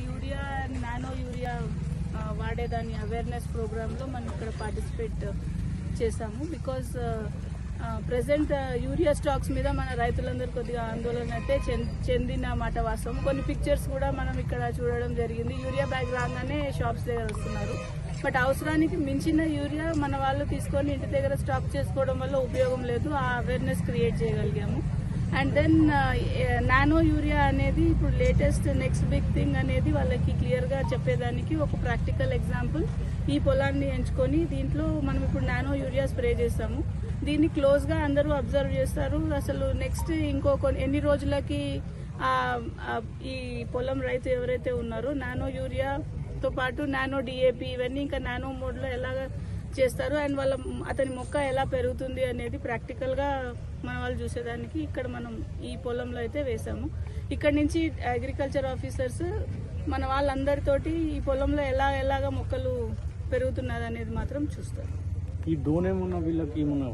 Urea nano urea వాడేదాన్ని awareness ప్రోగ్రాంలో మనం ఇక్కడ పార్టిసిపేట్ చేసాము. బికాజ్ ప్రజెంట్ యూరియా స్టాక్స్ మీద మన రైతులందరూ కొద్దిగా ఆందోళన అయితే చెందిన మాట వాస్తవం. కొన్ని పిక్చర్స్ కూడా మనం ఇక్కడ చూడడం జరిగింది. యూరియా బ్యాగ్ రాగానే షాప్స్ దగ్గర వస్తున్నారు. బట్ అవసరానికి మించిన యూరియా మన వాళ్ళు తీసుకొని ఇంటి దగ్గర స్టాక్ చేసుకోవడం వల్ల ఉపయోగం లేదు. ఆ అవేర్నెస్ క్రియేట్ చేయగలిగాము. అండ్ దెన్ నానో యూరియా అనేది ఇప్పుడు లేటెస్ట్ నెక్స్ట్ బిగ్ థింగ్ అనేది వాళ్ళకి క్లియర్గా చెప్పేదానికి ఒక ప్రాక్టికల్ ఎగ్జాంపుల్ ఈ పొలాన్ని ఎంచుకొని దీంట్లో మనం ఇప్పుడు నానో యూరియా స్ప్రే చేస్తాము. దీన్ని క్లోజ్గా అందరూ అబ్జర్వ్ చేస్తారు. అసలు నెక్స్ట్ ఎన్ని రోజులకి ఈ పొలం రైతు ఎవరైతే ఉన్నారో నానో యూరియాతో పాటు నానో డిఏపి ఇవన్నీ ఇంకా నానో మోడ్లో ఎలాగ చేస్తారు అండ్ అతని మొక్క ఎలా పెరుగుతుంది అనేది ప్రాక్టికల్గా మన వాళ్ళు చూసేదానికి ఇక్కడ మనం ఈ పొలంలో అయితే వేసాము. ఇక్కడ నుంచి అగ్రికల్చర్ ఆఫీసర్స్ మన వాళ్ళందరితోటి ఈ పొలంలో ఎలాగ మొక్కలు పెరుగుతున్నది అనేది మాత్రం చూస్తారు. ఈ దోనేమున్న వీళ్ళకి ఏమున్నా